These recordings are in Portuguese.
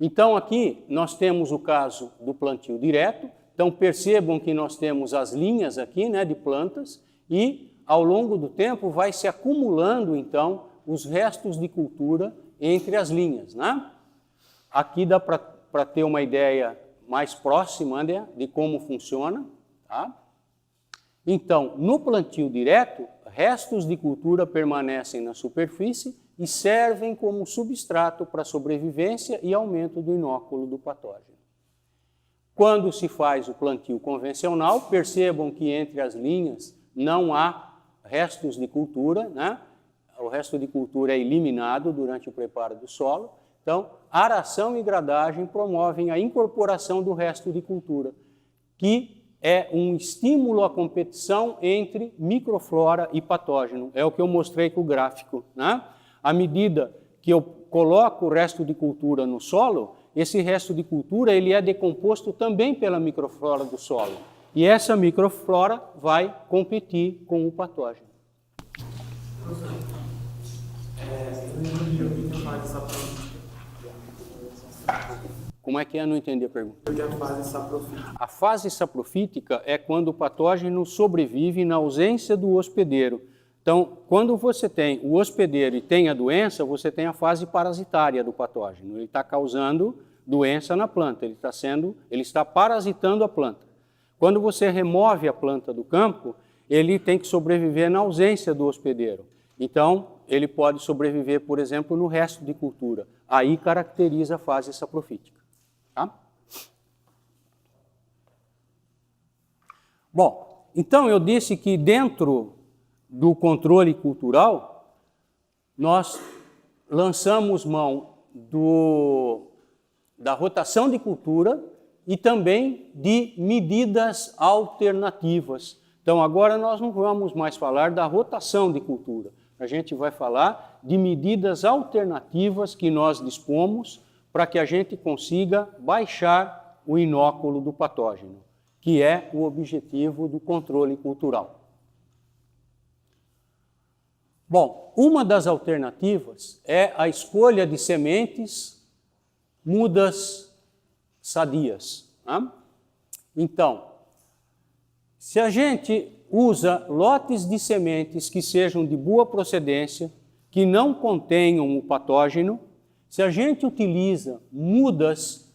Então, aqui nós temos o caso do plantio direto. Então, percebam que nós temos as linhas aqui, né, de plantas, e ao longo do tempo vai se acumulando, então, os restos de cultura entre as linhas, né? Aqui dá para ter uma ideia mais próxima, né, de como funciona, tá? Então, no plantio direto, restos de cultura permanecem na superfície e servem como substrato para a sobrevivência e aumento do inóculo do patógeno. Quando se faz o plantio convencional, percebam que entre as linhas não há restos de cultura, né? O resto de cultura é eliminado durante o preparo do solo. Então, aração e gradagem promovem a incorporação do resto de cultura, que é um estímulo à competição entre microflora e patógeno. É o que eu mostrei com o gráfico, né? À medida que eu coloco o resto de cultura no solo, esse resto de cultura ele é decomposto também pela microflora do solo. E essa microflora vai competir com o patógeno. Como é que é? Eu não entendi a pergunta. A fase saprofítica. A fase saprofítica é quando o patógeno sobrevive na ausência do hospedeiro. Então, quando você tem o hospedeiro e tem a doença, você tem a fase parasitária do patógeno. Ele está causando doença na planta, ele está parasitando a planta. Quando você remove a planta do campo, ele tem que sobreviver na ausência do hospedeiro. Então, ele pode sobreviver, por exemplo, no resto de cultura. Aí caracteriza a fase saprofítica. Tá? Bom, então eu disse que dentro do controle cultural, nós lançamos mão da rotação de cultura e também de medidas alternativas. Então, agora nós não vamos mais falar da rotação de cultura. A gente vai falar de medidas alternativas que nós dispomos para que a gente consiga baixar o inóculo do patógeno, que é o objetivo do controle cultural. Bom, uma das alternativas é a escolha de sementes mudas sadias. Né? Então, se a gente usa lotes de sementes que sejam de boa procedência, que não contenham o patógeno, se a gente utiliza mudas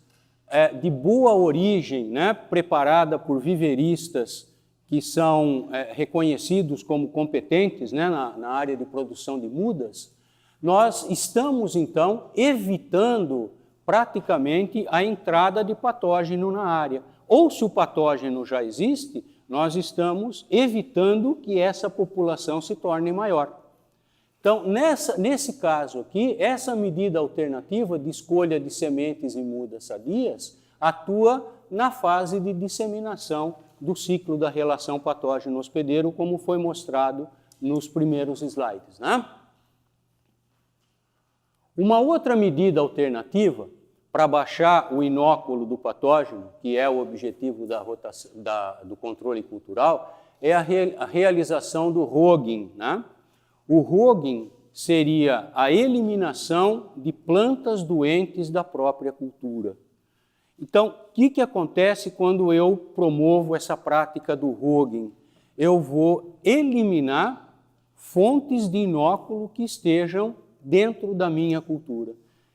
de boa origem, né, preparada por viveristas que são reconhecidos como competentes, né, na área de produção de mudas, nós estamos, então, evitando praticamente a entrada de patógeno na área. Ou se o patógeno já existe, nós estamos evitando que essa população se torne maior. Então, nesse caso aqui, essa medida alternativa de escolha de sementes e mudas sadias atua na fase de disseminação do ciclo da relação patógeno-hospedeiro, como foi mostrado nos primeiros slides, né? Uma outra medida alternativa para baixar o inóculo do patógeno, que é o objetivo do controle cultural, é a realização do hogging, né? O hogging seria a eliminação de plantas doentes da própria cultura. Então, o que acontece quando eu promovo essa prática do hogging? Eu vou eliminar fontes de inóculo que estejam dentro da minha cultura.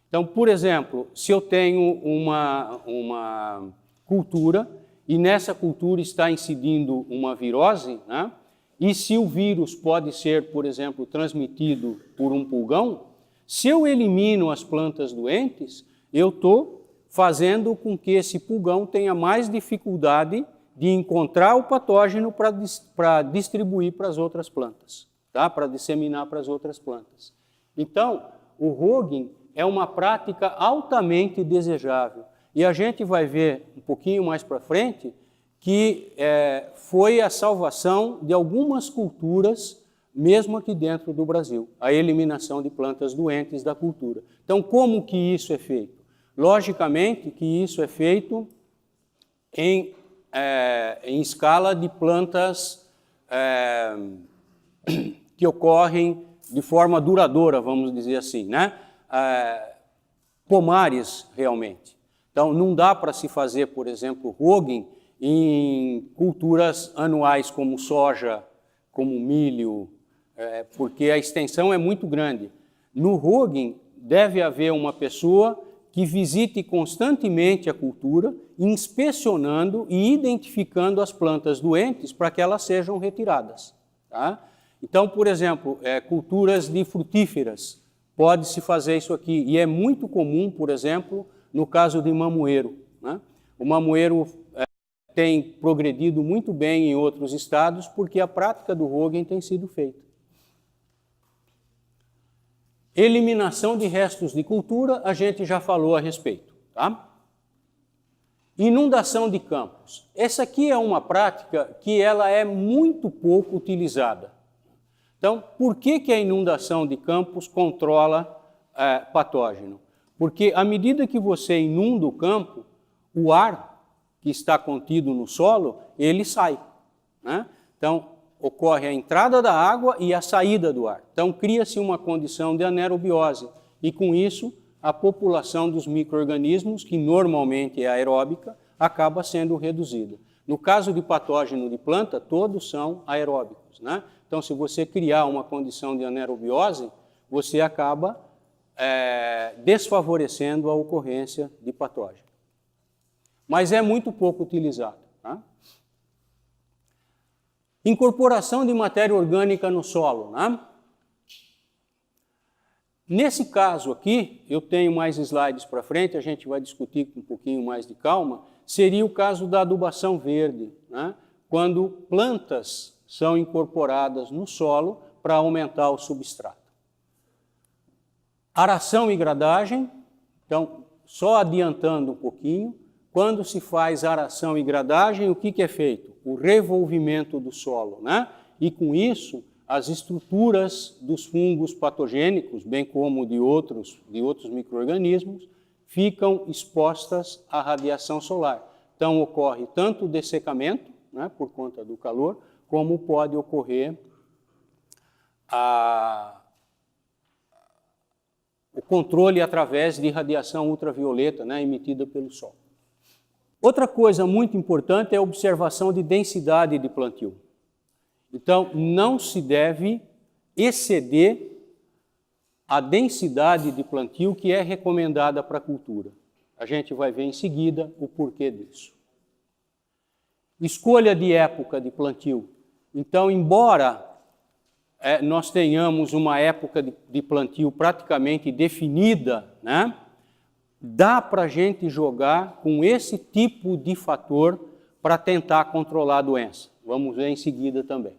Então, por exemplo, se eu tenho uma cultura e nessa cultura está incidindo uma virose, né? E se o vírus pode ser, por exemplo, transmitido por um pulgão, se eu elimino as plantas doentes, eu estou fazendo com que esse pulgão tenha mais dificuldade de encontrar o patógeno para distribuir para as outras plantas, tá? Para disseminar para as outras plantas. Então, o hogging é uma prática altamente desejável. E a gente vai ver um pouquinho mais para frente que foi a salvação de algumas culturas, mesmo aqui dentro do Brasil, a eliminação de plantas doentes da cultura. Então, como que isso é feito? Logicamente que isso é feito em escala de plantas que ocorrem de forma duradoura, vamos dizer assim, né? pomares realmente. Então, não dá para se fazer, por exemplo, rogging em culturas anuais como soja, como milho, porque a extensão é muito grande. No rogging, deve haver uma pessoa que visite constantemente a cultura, inspecionando e identificando as plantas doentes para que elas sejam retiradas. Tá? Então, por exemplo, culturas de frutíferas, pode-se fazer isso aqui. E é muito comum, por exemplo, no caso de mamoeiro. Né? O mamoeiro tem progredido muito bem em outros estados porque a prática do rogging tem sido feita. Eliminação de restos de cultura, a gente já falou a respeito. Tá? Inundação de campos. Essa aqui é uma prática que ela é muito pouco utilizada. Então, por que a inundação de campos controla patógeno? Porque à medida que você inunda o campo, o ar que está contido no solo, ele sai. Né? Então, ocorre a entrada da água e a saída do ar. Então, cria-se uma condição de anaerobiose e, com isso, a população dos micro-organismos, que normalmente é aeróbica, acaba sendo reduzida. No caso de patógeno de planta, todos são aeróbicos. Né? Então, se você criar uma condição de anaerobiose, você acaba desfavorecendo a ocorrência de patógeno. Mas é muito pouco utilizado. Tá? Incorporação de matéria orgânica no solo. Né? Nesse caso aqui, eu tenho mais slides para frente, a gente vai discutir com um pouquinho mais de calma, seria o caso da adubação verde, né? Quando plantas são incorporadas no solo para aumentar o substrato. Aração e gradagem, então, só adiantando um pouquinho, quando se faz aração e gradagem, o que é feito? O revolvimento do solo, né? E com isso, as estruturas dos fungos patogênicos, bem como de outros micro-organismos, ficam expostas à radiação solar. Então, ocorre tanto o dessecamento, né, por conta do calor, como pode ocorrer o controle através de radiação ultravioleta, né, emitida pelo Sol. Outra coisa muito importante é a observação de densidade de plantio. Então, não se deve exceder a densidade de plantio que é recomendada para a cultura. A gente vai ver em seguida o porquê disso. Escolha de época de plantio. Então, embora nós tenhamos uma época de plantio praticamente definida, né, dá para a gente jogar com esse tipo de fator para tentar controlar a doença. Vamos ver em seguida também.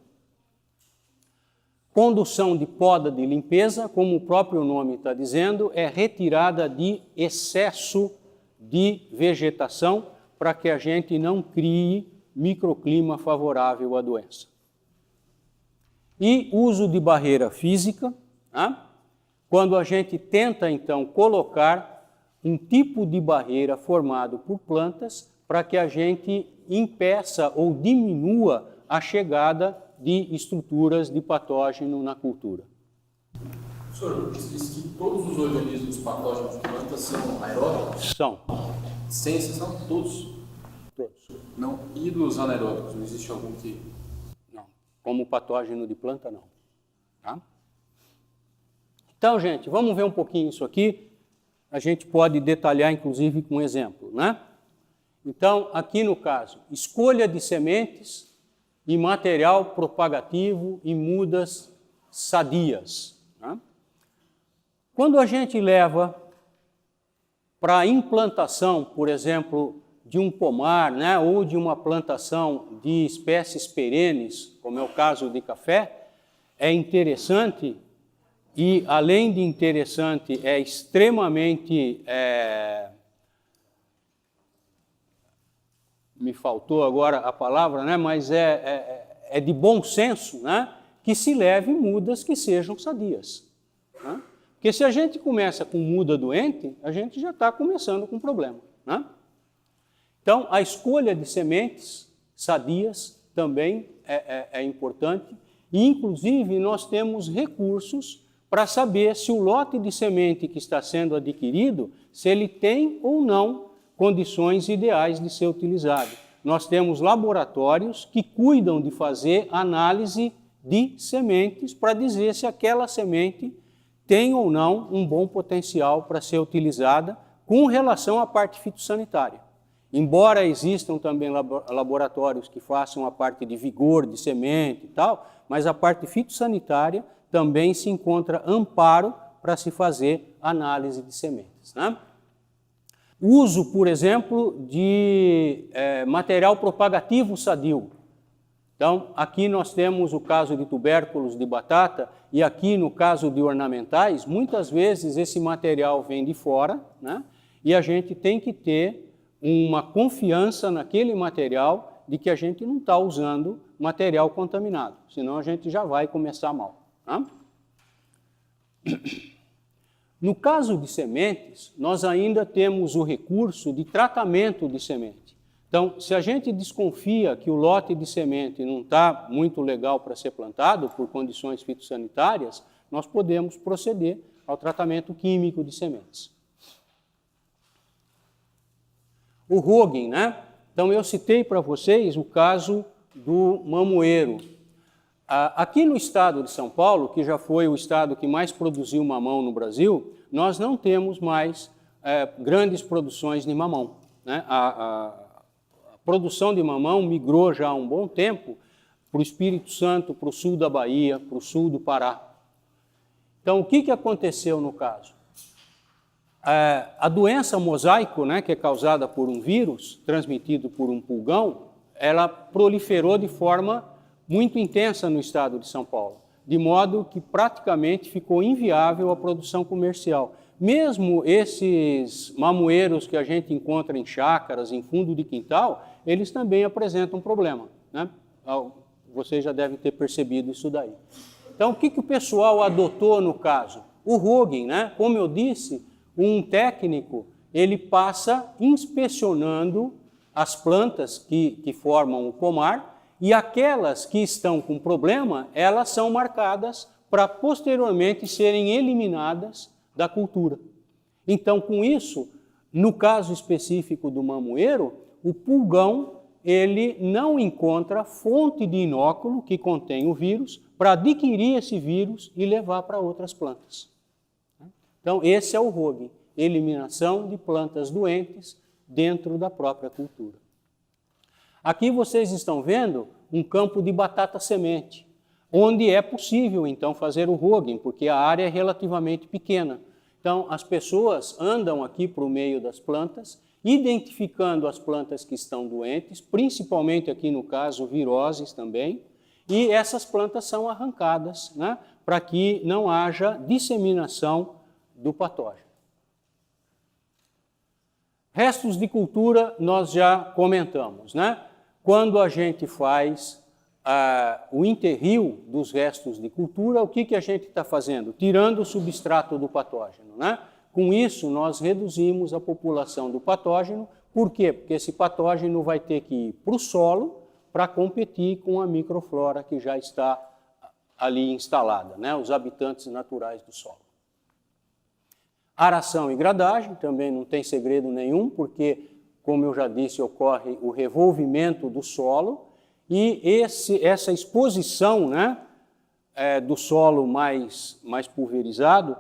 Condução de poda de limpeza, como o próprio nome está dizendo, é retirada de excesso de vegetação para que a gente não crie microclima favorável à doença. E uso de barreira física, né? Quando a gente tenta, então, colocar um tipo de barreira formado por plantas para que a gente impeça ou diminua a chegada de estruturas de patógeno na cultura. Senhor, diz que todos os organismos patógenos de plantas são aeróbicos? São. Sem exceção, todos? Todos. Não. E dos anaeróbicos, não existe algum que... Não. Como patógeno de planta, não. Tá? Então, gente, vamos ver um pouquinho isso aqui. A gente pode detalhar, inclusive, com um exemplo, né? Então, aqui no caso, escolha de sementes e material propagativo e mudas sadias. Né? Quando a gente leva para a implantação, por exemplo, de um pomar, né, ou de uma plantação de espécies perenes, como é o caso de café, é interessante e, além de interessante, é extremamente... me faltou agora a palavra, né? Mas é de bom senso, né? Que se leve mudas que sejam sadias. Né? Porque se a gente começa com muda doente, a gente já está começando com problema. Né? Então, a escolha de sementes sadias também é importante e, inclusive, nós temos recursos para saber se o lote de semente que está sendo adquirido, se ele tem ou não condições ideais de ser utilizado. Nós temos laboratórios que cuidam de fazer análise de sementes para dizer se aquela semente tem ou não um bom potencial para ser utilizada com relação à parte fitossanitária. Embora existam também laboratórios que façam a parte de vigor de semente e tal, mas a parte fitossanitária também se encontra amparo para se fazer análise de sementes, né? Uso, por exemplo, de material propagativo sadio. Então, aqui nós temos o caso de tubérculos de batata e aqui no caso de ornamentais, muitas vezes esse material vem de fora, né? E a gente tem que ter uma confiança naquele material de que a gente não está usando material contaminado, senão a gente já vai começar mal, né? No caso de sementes, nós ainda temos o recurso de tratamento de semente. Então, se a gente desconfia que o lote de semente não está muito legal para ser plantado por condições fitossanitárias, nós podemos proceder ao tratamento químico de sementes. O Roggen, né? Então, eu citei para vocês o caso do mamoeiro. Aqui no estado de São Paulo, que já foi o estado que mais produziu mamão no Brasil, nós não temos mais grandes produções de mamão, né? A produção de mamão migrou já há um bom tempo para o Espírito Santo, para o sul da Bahia, para o sul do Pará. Então, o que aconteceu no caso? A doença mosaico, né, que é causada por um vírus transmitido por um pulgão, ela proliferou de forma muito intensa no estado de São Paulo, de modo que praticamente ficou inviável a produção comercial. Mesmo esses mamoeiros que a gente encontra em chácaras, em fundo de quintal, eles também apresentam problema, né? Vocês já devem ter percebido isso daí. Então, o que o pessoal adotou no caso? O Roggen, né? Como eu disse, um técnico, ele passa inspecionando as plantas que formam o pomar, e aquelas que estão com problema, elas são marcadas para posteriormente serem eliminadas da cultura. Então, com isso, no caso específico do mamoeiro, o pulgão, ele não encontra fonte de inóculo que contém o vírus para adquirir esse vírus e levar para outras plantas. Então, esse é o Roggen, eliminação de plantas doentes dentro da própria cultura. Aqui vocês estão vendo um campo de batata semente, onde é possível, então, fazer o Roggen, porque a área é relativamente pequena. Então, as pessoas andam aqui para o meio das plantas, identificando as plantas que estão doentes, principalmente aqui no caso viroses também, e essas plantas são arrancadas, né, para que não haja disseminação do patógeno. Restos de cultura nós já comentamos, né? Quando a gente faz o enterrio dos restos de cultura, o que a gente está fazendo? Tirando o substrato do patógeno, né? Com isso, nós reduzimos a população do patógeno. Por quê? Porque esse patógeno vai ter que ir para o solo para competir com a microflora que já está ali instalada, né? Os habitantes naturais do solo. Aração e gradagem, também não tem segredo nenhum, porque, como eu já disse, ocorre o revolvimento do solo e essa exposição, né, do solo mais pulverizado,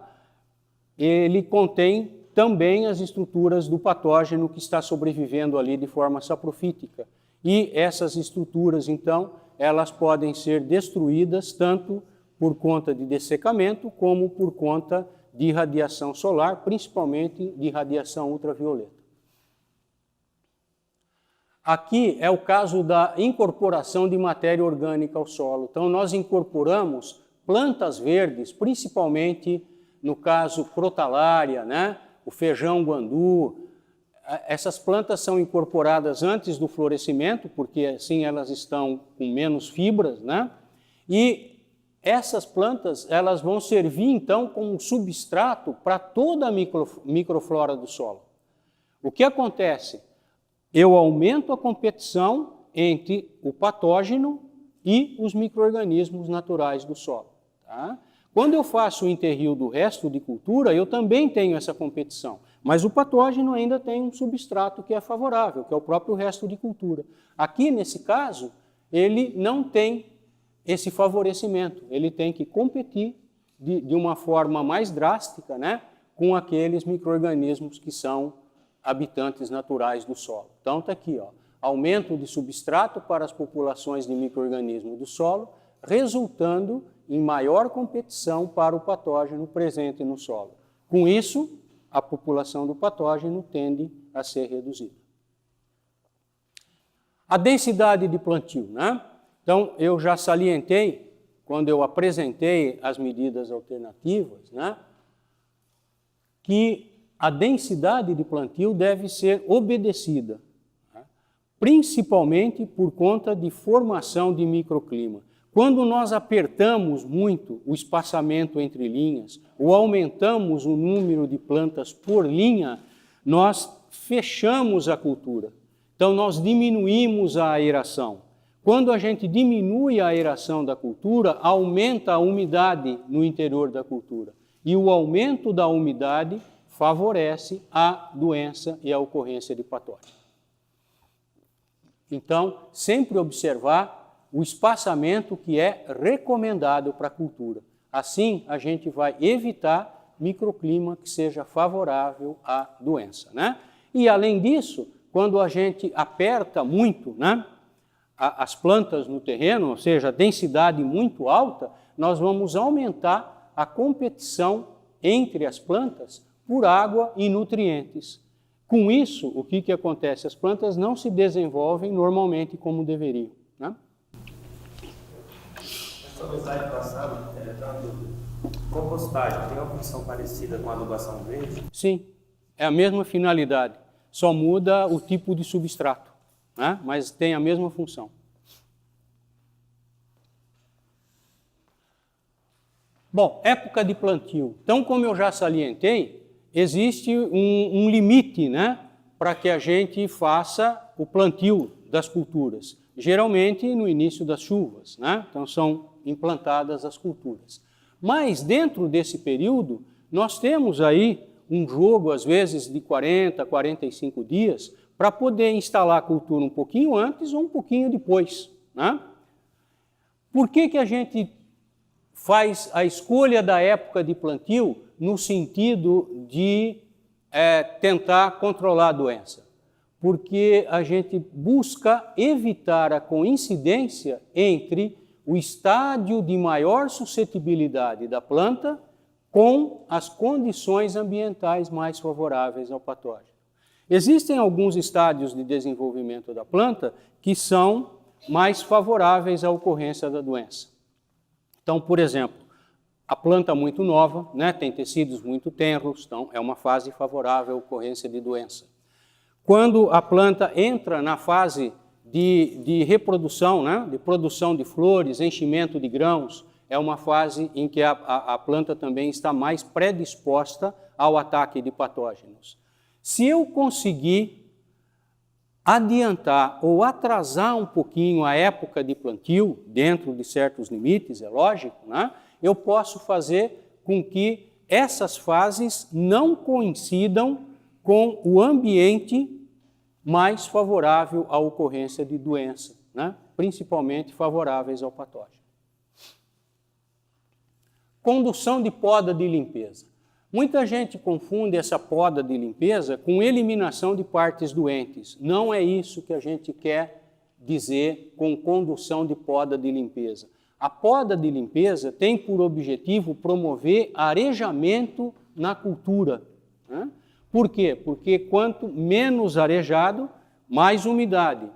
ele contém também as estruturas do patógeno que está sobrevivendo ali de forma saprofítica. E essas estruturas, então, elas podem ser destruídas tanto por conta de dessecamento como por conta de radiação solar, principalmente de radiação ultravioleta. Aqui é o caso da incorporação de matéria orgânica ao solo. Então, nós incorporamos plantas verdes, principalmente no caso crotalária, né? O feijão guandu. Essas plantas são incorporadas antes do florescimento, porque assim elas estão com menos fibras, né? E essas plantas, elas vão servir, então, como substrato para toda a microflora do solo. O que acontece? Eu aumento a competição entre o patógeno e os micro-organismos naturais do solo. Tá? Quando eu faço o interrio do resto de cultura, eu também tenho essa competição, mas o patógeno ainda tem um substrato que é favorável, que é o próprio resto de cultura. Aqui, nesse caso, ele não tem esse favorecimento, ele tem que competir de uma forma mais drástica, né, com aqueles micro-organismos que são habitantes naturais do solo. Então está aqui, ó, aumento de substrato para as populações de micro-organismos do solo, resultando em maior competição para o patógeno presente no solo. Com isso, a população do patógeno tende a ser reduzida. A densidade de plantio, né? Então, eu já salientei, quando eu apresentei as medidas alternativas, né, que a densidade de plantio deve ser obedecida, né, principalmente por conta de formação de microclima. Quando nós apertamos muito o espaçamento entre linhas, ou aumentamos o número de plantas por linha, nós fechamos a cultura. Então, nós diminuímos a aeração. Quando a gente diminui a aeração da cultura, aumenta a umidade no interior da cultura. E o aumento da umidade favorece a doença e a ocorrência de patógeno. Então, sempre observar o espaçamento que é recomendado para a cultura. Assim, a gente vai evitar microclima que seja favorável à doença, né? E, além disso, quando a gente aperta muito, né, as plantas no terreno, ou seja, a densidade muito alta, nós vamos aumentar a competição entre as plantas por água e nutrientes. Com isso, o que acontece? As plantas não se desenvolvem normalmente como deveriam, né? Sobre o slide passado, compostagem tem uma função parecida com a adubação verde? Sim, é a mesma finalidade, só muda o tipo de substrato, né? Mas tem a mesma função. Bom, época de plantio. Então, como eu já salientei, existe um limite, né, para que a gente faça o plantio das culturas. Geralmente no início das chuvas, né? Então são implantadas as culturas. Mas dentro desse período, nós temos aí um jogo, às vezes, de 40, 45 dias, para poder instalar a cultura um pouquinho antes ou um pouquinho depois, né? Por que a gente faz a escolha da época de plantio no sentido de tentar controlar a doença? Porque a gente busca evitar a coincidência entre o estágio de maior suscetibilidade da planta com as condições ambientais mais favoráveis ao patógeno. Existem alguns estádios de desenvolvimento da planta que são mais favoráveis à ocorrência da doença. Então, por exemplo, a planta muito nova, né, tem tecidos muito tenros, então é uma fase favorável à ocorrência de doença. Quando a planta entra na fase de reprodução, né, de produção de flores, enchimento de grãos, é uma fase em que a planta também está mais predisposta ao ataque de patógenos. Se eu conseguir adiantar ou atrasar um pouquinho a época de plantio, dentro de certos limites, é lógico, né, eu posso fazer com que essas fases não coincidam com o ambiente mais favorável à ocorrência de doença, né? Principalmente favoráveis ao patógeno. Condução de poda de limpeza. Muita gente confunde essa poda de limpeza com eliminação de partes doentes. Não é isso que a gente quer dizer com condução de poda de limpeza. A poda de limpeza tem por objetivo promover arejamento na cultura, né? Por quê? Porque quanto menos arejado, mais umidade,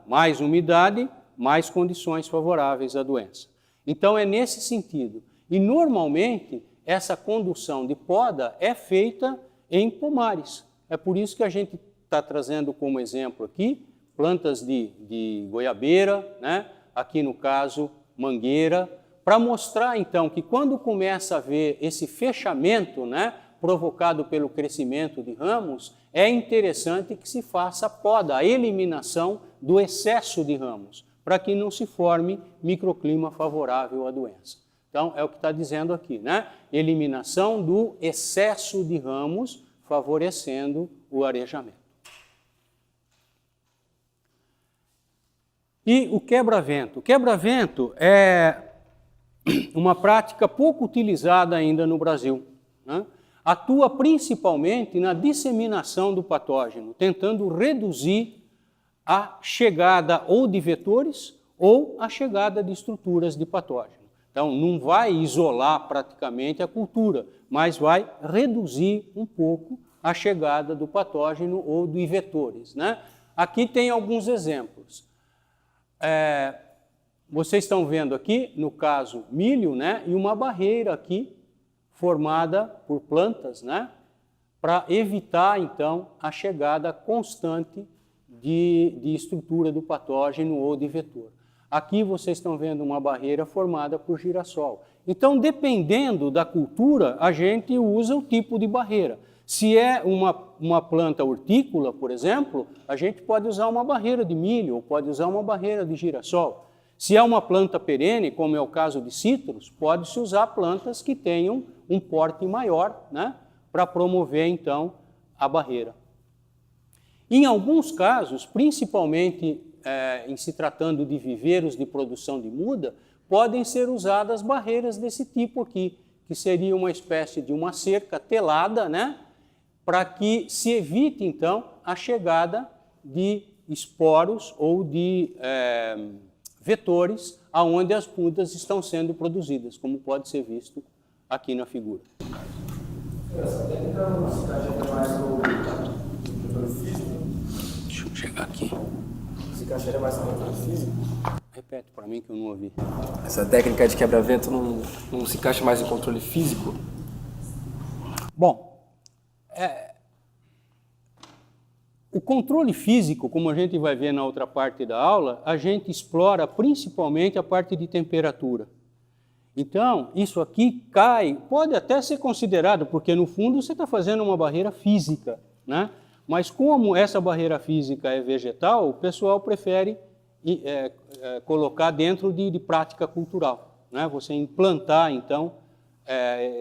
mais condições favoráveis à doença. Então é nesse sentido. E normalmente essa condução de poda é feita em pomares. É por isso que a gente está trazendo como exemplo aqui plantas de goiabeira, né? Aqui no caso mangueira, para mostrar então que quando começa a haver esse fechamento, né, provocado pelo crescimento de ramos, é interessante que se faça a poda, a eliminação do excesso de ramos, para que não se forme microclima favorável à doença. Então, é o que está dizendo aqui, né? Eliminação do excesso de ramos, favorecendo o arejamento. E o quebra-vento? O quebra-vento é uma prática pouco utilizada ainda no Brasil, né? Atua principalmente na disseminação do patógeno, tentando reduzir a chegada ou de vetores ou a chegada de estruturas de patógeno. Então, não vai isolar praticamente a cultura, mas vai reduzir um pouco a chegada do patógeno ou de vetores, né? Aqui tem alguns exemplos. Vocês estão vendo aqui, no caso, milho, né? E uma barreira aqui, formada por plantas, né? Para evitar, então, a chegada constante de estrutura do patógeno ou de vetor. Aqui vocês estão vendo uma barreira formada por girassol. Então, dependendo da cultura, a gente usa o tipo de barreira. Se é uma planta hortícola, por exemplo, a gente pode usar uma barreira de milho ou pode usar uma barreira de girassol. Se é uma planta perene, como é o caso de citros, pode-se usar plantas que tenham um porte maior, né, para promover, então, a barreira. Em alguns casos, principalmente em se tratando de viveiros de produção de muda, podem ser usadas barreiras desse tipo aqui, que seria uma espécie de uma cerca telada, né, para que se evite, então, a chegada de esporos ou de vetores aonde as mudas estão sendo produzidas, como pode ser visto aqui na figura. Essa técnica se encaixa mais no controle físico? Deixa eu chegar aqui. Se encaixa mais no controle físico? Repete para mim que eu não ouvi. Essa técnica de quebra-vento não se encaixa mais em controle físico? Bom, o controle físico, como a gente vai ver na outra parte da aula, a gente explora principalmente a parte de temperatura. Então, isso aqui pode até ser considerado, porque no fundo você está fazendo uma barreira física, né? Mas como essa barreira física é vegetal, o pessoal prefere colocar dentro de prática cultural, né? Você implantar, então,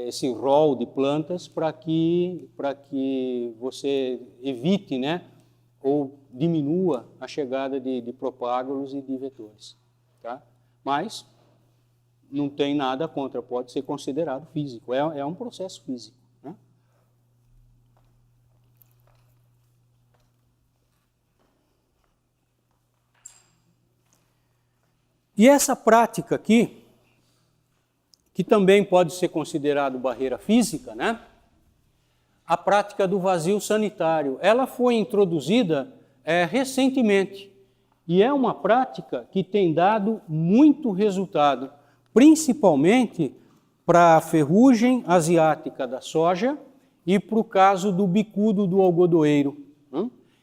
esse rol de plantas para que você evite, né, ou diminua a chegada de propágulos e de vetores. Tá? Mas não tem nada contra, pode ser considerado físico, é um processo físico. Né? E essa prática aqui, que também pode ser considerado barreira física, né? A prática do vazio sanitário. Ela foi introduzida recentemente e é uma prática que tem dado muito resultado, principalmente para a ferrugem asiática da soja e para o caso do bicudo do algodoeiro.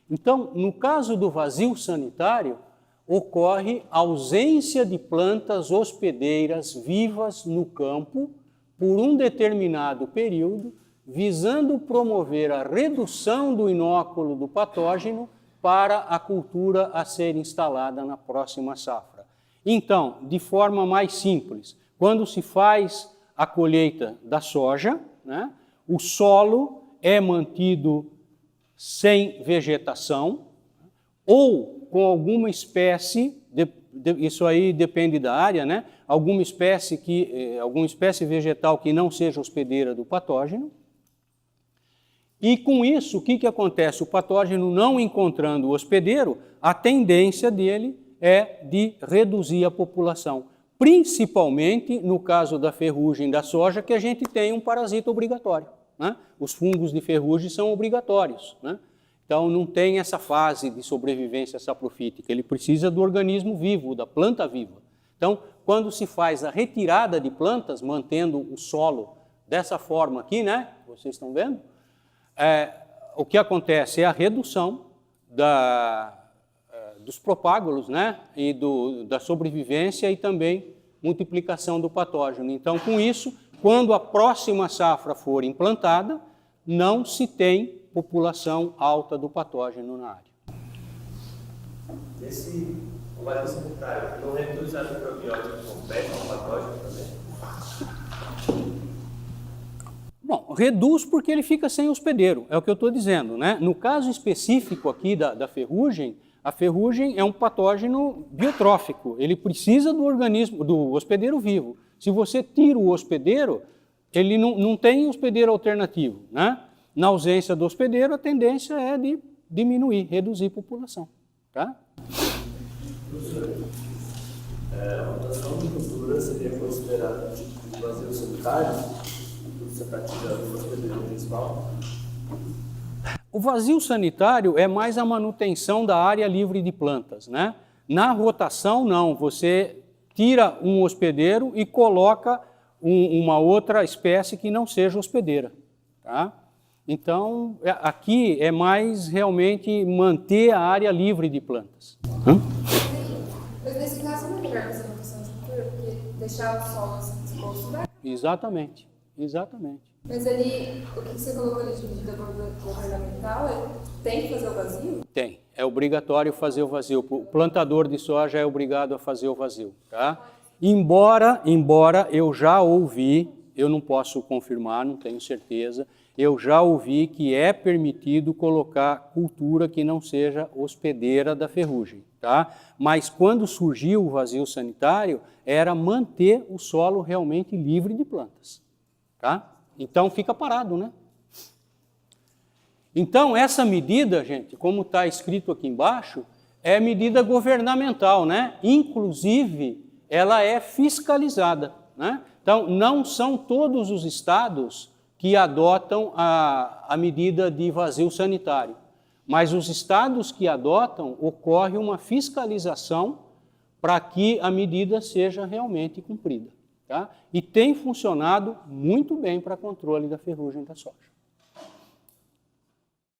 Então, no caso do vazio sanitário, ocorre ausência de plantas hospedeiras vivas no campo por um determinado período, visando promover a redução do inóculo do patógeno para a cultura a ser instalada na próxima safra. Então, de forma mais simples, quando se faz a colheita da soja, né, o solo é mantido sem vegetação ou com alguma espécie, isso aí depende da área, né? Alguma espécie vegetal que não seja hospedeira do patógeno. E com isso, o que acontece? O patógeno não encontrando o hospedeiro, a tendência dele é de reduzir a população. Principalmente no caso da ferrugem da soja, que a gente tem um parasita obrigatório, né? Os fungos de ferrugem são obrigatórios, né? Então, não tem essa fase de sobrevivência saprofítica, ele precisa do organismo vivo, da planta viva. Então, quando se faz a retirada de plantas, mantendo o solo dessa forma aqui, né? Vocês estão vendo? O que acontece é a redução dos propágulos, né? E da sobrevivência e também multiplicação do patógeno. Então, com isso, quando a próxima safra for implantada, não se tem população alta do patógeno na área. Esse vazio sanitário não é utilizado microbiótico compete com o patógeno também? Bom, reduz porque ele fica sem hospedeiro, é o que eu estou dizendo, né? No caso específico aqui da ferrugem, a ferrugem é um patógeno biotrófico, ele precisa do organismo, do hospedeiro vivo. Se você tira o hospedeiro, ele não tem hospedeiro alternativo, né? Na ausência do hospedeiro, a tendência é de diminuir, reduzir a população, tá? Professor, a rotação de cultura seria considerada um tipo de vazio sanitário? Você está tirando o hospedeiro principal? O vazio sanitário é mais a manutenção da área livre de plantas, né? Na rotação, não. Você tira um hospedeiro e coloca uma outra espécie que não seja hospedeira, tá? Então, aqui é mais realmente manter a área livre de plantas. Mas nesse caso não é melhor fazer rotação de cultura, porque deixar o solo exposto vai. Exatamente, exatamente. Mas ali, o que você colocou ali de medida governamental, tem que fazer o vazio? Tem, é obrigatório fazer o vazio. O plantador de soja é obrigado a fazer o vazio, tá? Embora eu já ouvi, eu não posso confirmar, não tenho certeza, eu já ouvi que é permitido colocar cultura que não seja hospedeira da ferrugem, tá? Mas quando surgiu o vazio sanitário, era manter o solo realmente livre de plantas, tá? Então fica parado, né? Então essa medida, gente, como está escrito aqui embaixo, é medida governamental, né? Inclusive, ela é fiscalizada, né? Então não são todos os estados que adotam a medida de vazio sanitário, mas os estados que adotam, ocorre uma fiscalização para que a medida seja realmente cumprida, tá? E tem funcionado muito bem para controle da ferrugem da soja.